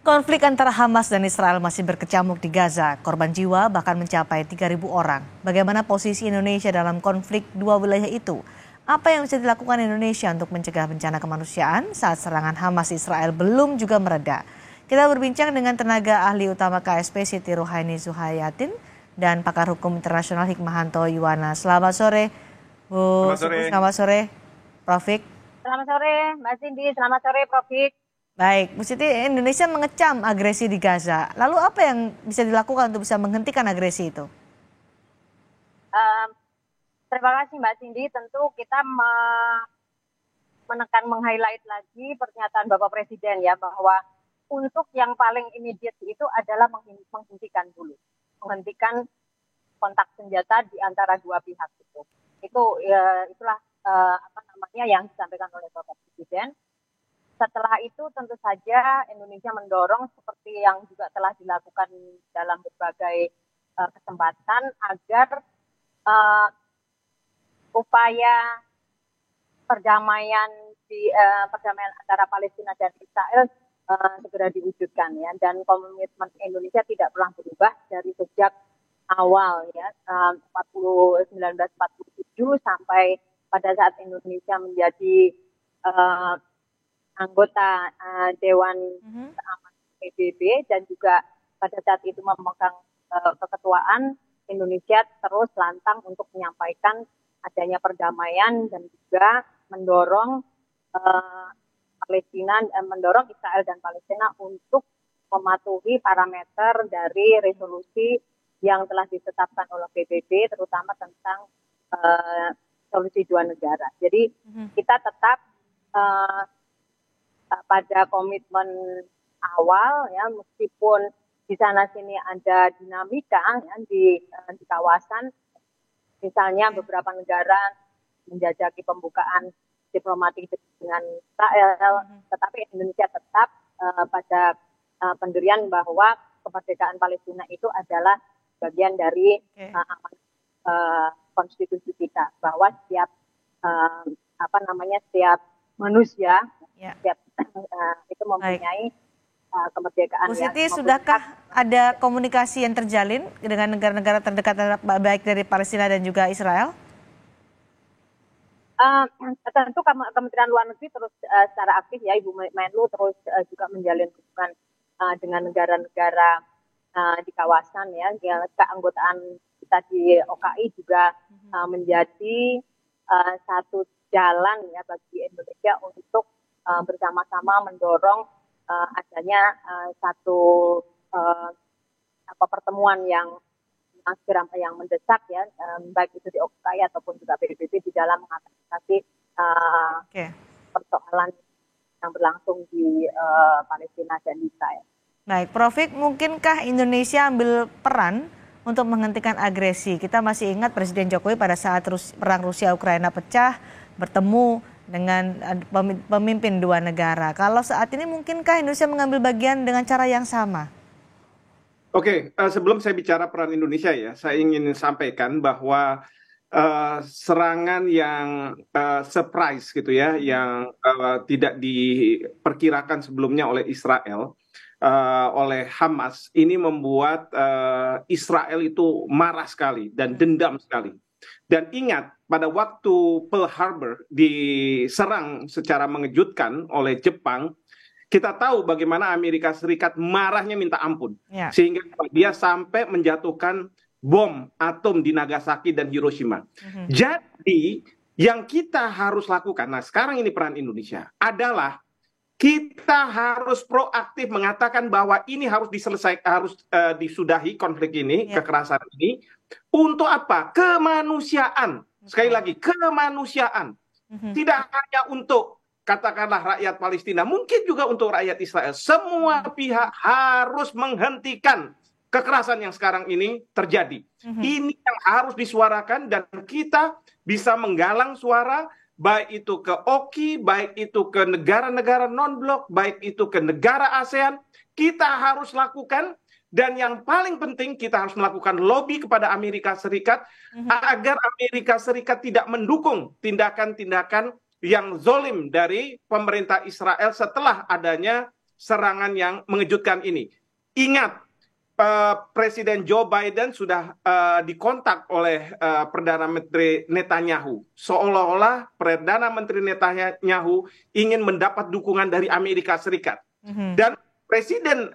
Konflik antara Hamas dan Israel masih berkecamuk di Gaza. Korban jiwa bahkan mencapai 3.000 orang. Bagaimana posisi Indonesia dalam konflik dua wilayah itu? Apa yang bisa dilakukan Indonesia untuk mencegah bencana kemanusiaan saat serangan Hamas Israel belum juga mereda? Kita berbincang dengan tenaga ahli utama KSP Siti Ruhaini Zuhayatin dan pakar hukum internasional Hikmahanto Yuwana. Selamat sore, Bu Siti. Selamat sore, Prof. Selamat sore, Mbak Cindy. Selamat sore, Prof. Baik, Bu Siti, Indonesia mengecam agresi di Gaza. Lalu apa yang bisa dilakukan untuk bisa menghentikan agresi itu? Terima kasih Mbak Cindy. Tentu kita menekan, meng-highlight lagi pernyataan Bapak Presiden ya, bahwa untuk yang paling immediate itu adalah menghentikan dulu. Menghentikan kontak senjata di antara dua pihak itu. Itulah yang disampaikan oleh Bapak Presiden. Setelah itu tentu saja Indonesia mendorong seperti yang juga telah dilakukan dalam berbagai kesempatan agar upaya perdamaian antara Palestina dan Israel segera diwujudkan ya, dan komitmen Indonesia tidak pernah berubah dari sejak awal ya, 1947 sampai pada saat Indonesia menjadi anggota Dewan Keamanan PBB dan juga pada saat itu memegang keketuaan. Indonesia terus lantang untuk menyampaikan adanya perdamaian dan juga mendorong mendorong Israel dan Palestina untuk mematuhi parameter dari resolusi yang telah ditetapkan oleh PBB, terutama tentang solusi dua negara. Jadi kita tetap pada komitmen awal ya, meskipun di sana sini ada dinamika ya, di kawasan, misalnya beberapa negara menjajaki pembukaan diplomatik dengan Israel, tetapi Indonesia tetap pada pendirian bahwa kemerdekaan Palestina itu adalah bagian dari konstitusi kita, bahwa setiap setiap manusia itu mempunyai kemerdekaan. Bu Siti, sudahkah ada komunikasi yang terjalin dengan negara-negara terdekat baik dari Palestina dan juga Israel? Tentu Kementerian Luar Negeri terus secara aktif ya, Ibu Menlu terus juga menjalin hubungan dengan negara-negara di kawasan ya. Keanggotaan kita di OKI juga menjadi satu jalan ya bagi Indonesia untuk bersama-sama mendorong adanya satu pertemuan yang mendesak ya, baik itu di OKI ataupun juga PBB di dalam mengatasi persoalan yang berlangsung di Palestina dan Israel. Baik, Prof, mungkinkah Indonesia ambil peran untuk menghentikan agresi? Kita masih ingat Presiden Jokowi pada saat perang Rusia-Ukraina pecah bertemu dengan pemimpin dua negara. Kalau saat ini mungkinkah Indonesia mengambil bagian dengan cara yang sama? Oke, sebelum saya bicara peran Indonesia ya, saya ingin sampaikan bahwa serangan yang surprise gitu ya, yang tidak diperkirakan sebelumnya oleh Israel, oleh Hamas, ini membuat Israel itu marah sekali dan dendam sekali. Dan ingat, pada waktu Pearl Harbor diserang secara mengejutkan oleh Jepang, kita tahu bagaimana Amerika Serikat marahnya minta ampun. Sehingga dia sampai menjatuhkan bom atom di Nagasaki dan Hiroshima. Jadi yang kita harus lakukan, nah sekarang ini peran Indonesia, adalah kita harus proaktif mengatakan bahwa ini harus disudahi konflik ini, kekerasan ini. Untuk apa? Kemanusiaan. Sekali lagi, kemanusiaan. Tidak hanya untuk katakanlah rakyat Palestina, mungkin juga untuk rakyat Israel. Semua pihak harus menghentikan kekerasan yang sekarang ini terjadi. Ini yang harus disuarakan, dan kita bisa menggalang suara, baik itu ke OKI, baik itu ke negara-negara non-blok, baik itu ke negara ASEAN. Kita harus lakukan. Dan yang paling penting, kita harus melakukan lobby kepada Amerika Serikat agar Amerika Serikat tidak mendukung tindakan-tindakan yang zolim dari pemerintah Israel setelah adanya serangan yang mengejutkan ini. Ingat, Presiden Joe Biden sudah dikontak oleh Perdana Menteri Netanyahu. Seolah-olah Perdana Menteri Netanyahu ingin mendapat dukungan dari Amerika Serikat. Dan Presiden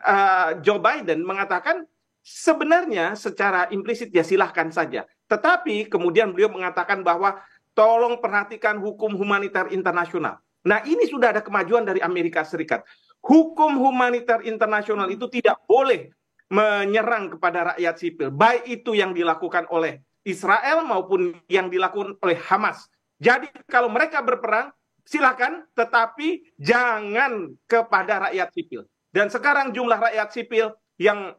Joe Biden mengatakan sebenarnya secara implisit ya silahkan saja. Tetapi kemudian beliau mengatakan bahwa tolong perhatikan hukum humanitar internasional. Nah, ini sudah ada kemajuan dari Amerika Serikat. Hukum humanitar internasional itu tidak boleh menyerang kepada rakyat sipil, baik itu yang dilakukan oleh Israel maupun yang dilakukan oleh Hamas. Jadi kalau mereka berperang, silakan, tetapi jangan kepada rakyat sipil. Dan sekarang jumlah rakyat sipil yang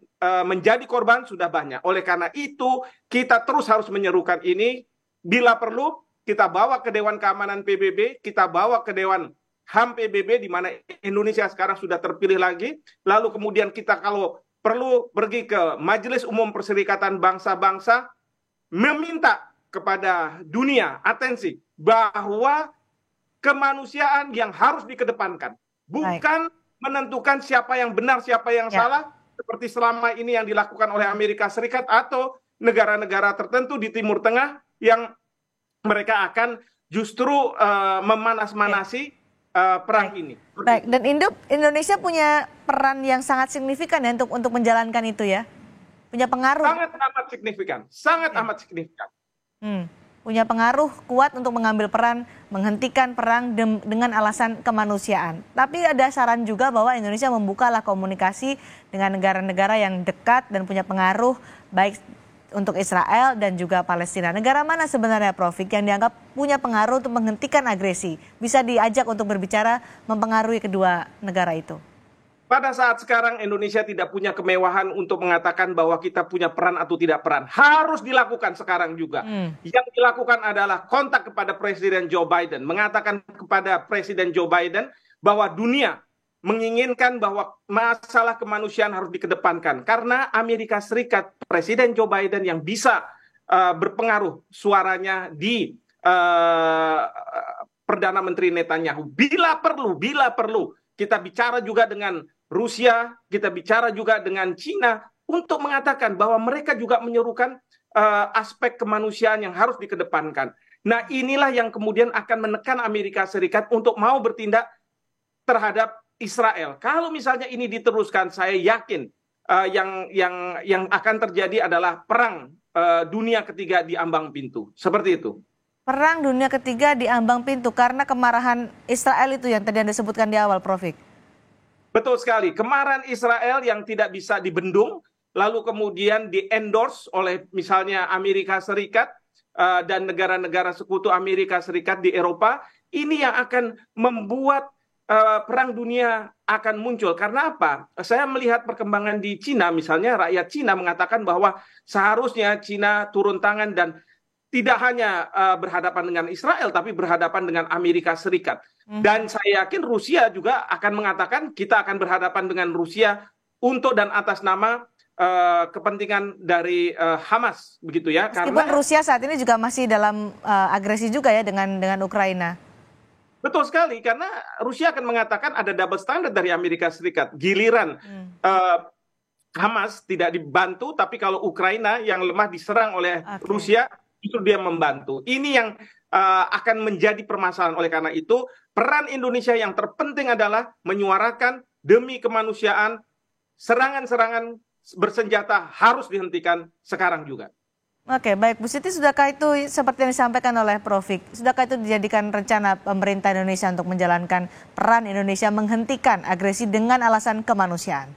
menjadi korban sudah banyak. Oleh karena itu, kita terus harus menyerukan ini. Bila perlu, kita bawa ke Dewan Keamanan PBB, kita bawa ke Dewan HAM PBB, di mana Indonesia sekarang sudah terpilih lagi. Lalu kemudian kita kalau perlu pergi ke Majelis Umum Perserikatan Bangsa-Bangsa, meminta kepada dunia atensi bahwa kemanusiaan yang harus dikedepankan, bukan menentukan siapa yang benar, siapa yang salah, seperti selama ini yang dilakukan oleh Amerika Serikat atau negara-negara tertentu di Timur Tengah yang mereka akan justru memanas-manasi perang ini. Baik, dan Indonesia punya peran yang sangat signifikan ya untuk menjalankan itu ya, punya pengaruh. Sangat amat signifikan, sangat amat signifikan. Punya pengaruh kuat untuk mengambil peran menghentikan perang dengan alasan kemanusiaan. Tapi ada saran juga bahwa Indonesia membukalah komunikasi dengan negara-negara yang dekat dan punya pengaruh baik untuk Israel dan juga Palestina. Negara mana sebenarnya, Prof, yang dianggap punya pengaruh untuk menghentikan agresi? Bisa diajak untuk berbicara mempengaruhi kedua negara itu? Pada saat sekarang Indonesia tidak punya kemewahan untuk mengatakan bahwa kita punya peran atau tidak peran. Harus dilakukan sekarang juga. Yang dilakukan adalah kontak kepada Presiden Joe Biden. Mengatakan kepada Presiden Joe Biden bahwa dunia menginginkan bahwa masalah kemanusiaan harus dikedepankan. Karena Amerika Serikat, Presiden Joe Biden yang bisa berpengaruh suaranya di Perdana Menteri Netanyahu. Bila perlu, kita bicara juga dengan Rusia, kita bicara juga dengan Cina untuk mengatakan bahwa mereka juga menyerukan aspek kemanusiaan yang harus dikedepankan. Nah, inilah yang kemudian akan menekan Amerika Serikat untuk mau bertindak terhadap Israel. Kalau misalnya ini diteruskan, saya yakin yang akan terjadi adalah perang dunia ketiga di ambang pintu. Seperti itu. Perang dunia ketiga di ambang pintu karena kemarahan Israel itu yang tadi Anda sebutkan di awal, Prof. Betul sekali. Kemarahan Israel yang tidak bisa dibendung, lalu kemudian di-endorse oleh misalnya Amerika Serikat dan negara-negara sekutu Amerika Serikat di Eropa, ini yang akan membuat perang dunia akan muncul. Karena apa? Saya melihat perkembangan di Cina, misalnya rakyat Cina mengatakan bahwa seharusnya Cina turun tangan dan tidak hanya berhadapan dengan Israel, tapi berhadapan dengan Amerika Serikat. Dan saya yakin Rusia juga akan mengatakan kita akan berhadapan dengan Rusia untuk dan atas nama kepentingan dari Hamas, begitu ya. Meskipun karena Rusia saat ini juga masih dalam agresi juga ya dengan Ukraina. Betul sekali, karena Rusia akan mengatakan ada double standard dari Amerika Serikat. Giliran Hamas tidak dibantu, tapi kalau Ukraina yang lemah diserang oleh Rusia, itu dia membantu. Ini yang akan menjadi permasalahan. Oleh karena itu, peran Indonesia yang terpenting adalah menyuarakan demi kemanusiaan, serangan-serangan bersenjata harus dihentikan sekarang juga. Oke, baik Bu Siti, sudahkah itu seperti yang disampaikan oleh Prof, sudahkah itu dijadikan rencana pemerintah Indonesia untuk menjalankan peran Indonesia menghentikan agresi dengan alasan kemanusiaan?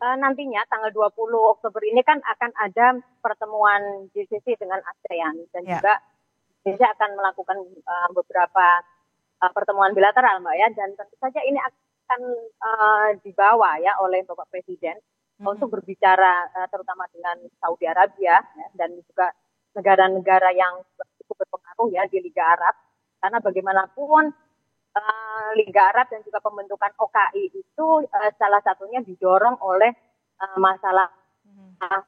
Nantinya tanggal 20 Oktober ini kan akan ada pertemuan GCC dengan ASEAN dan juga Indonesia akan melakukan beberapa pertemuan bilateral, Mbak ya, dan tentu saja ini akan dibawa ya oleh Bapak Presiden untuk berbicara terutama dengan Saudi Arabia ya, dan juga negara-negara yang cukup berpengaruh ya di Liga Arab, karena bagaimanapun Liga Arab dan juga pembentukan OKI itu salah satunya didorong oleh masalah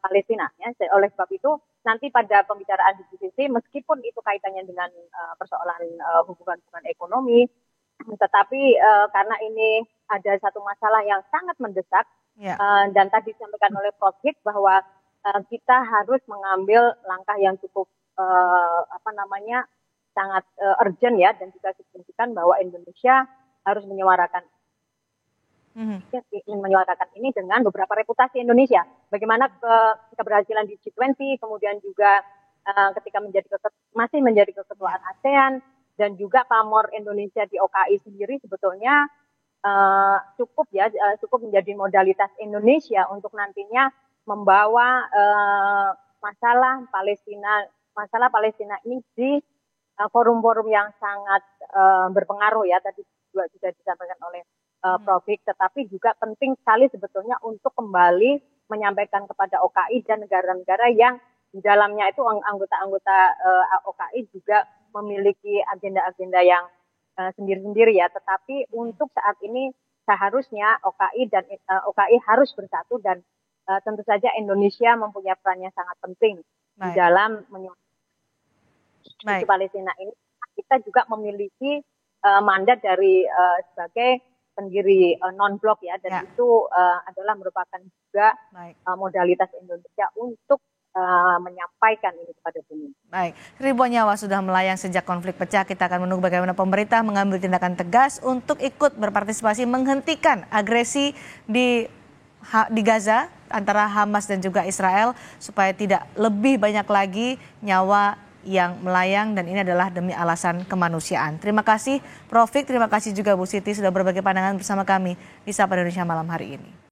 Palestina ya. Oleh sebab itu nanti pada pembicaraan di GCC, meskipun itu kaitannya dengan persoalan hubungan-hubungan ekonomi, Tetapi karena ini ada satu masalah yang sangat mendesak, Ya. dan tadi disampaikan oleh Prof. Hik bahwa kita harus mengambil langkah yang cukup sangat urgent ya, dan juga signifikan bahwa Indonesia harus menyuarakan ini dengan beberapa reputasi Indonesia. Bagaimana keberhasilan di G20, kemudian juga ketika masih menjadi keketuaan ASEAN, dan juga pamor Indonesia di OKI sendiri sebetulnya cukup menjadi modalitas Indonesia untuk nantinya membawa masalah Palestina ini di forum-forum yang sangat berpengaruh ya, tadi juga sudah disampaikan oleh Prof. Hik, tetapi juga penting sekali sebetulnya untuk kembali menyampaikan kepada OKI dan negara-negara yang di dalamnya itu anggota-anggota OKI juga memiliki agenda-agenda yang sendiri-sendiri ya, tetapi untuk saat ini seharusnya OKI harus bersatu, dan tentu saja Indonesia mempunyai peran yang sangat penting di dalam menyuarakan Palestina ini. Kita juga memiliki mandat dari sebagai pendiri non-blok ya, dan itu adalah merupakan juga modalitas Indonesia untuk menyampaikan ini kepada dunia. Baik, ribuan nyawa sudah melayang sejak konflik pecah. Kita akan menunggu bagaimana pemerintah mengambil tindakan tegas untuk ikut berpartisipasi menghentikan agresi di Gaza antara Hamas dan juga Israel, supaya tidak lebih banyak lagi nyawa yang melayang, dan ini adalah demi alasan kemanusiaan. Terima kasih Prof. Hik, terima kasih juga Bu Siti sudah berbagi pandangan bersama kami di Sapa Indonesia malam hari ini.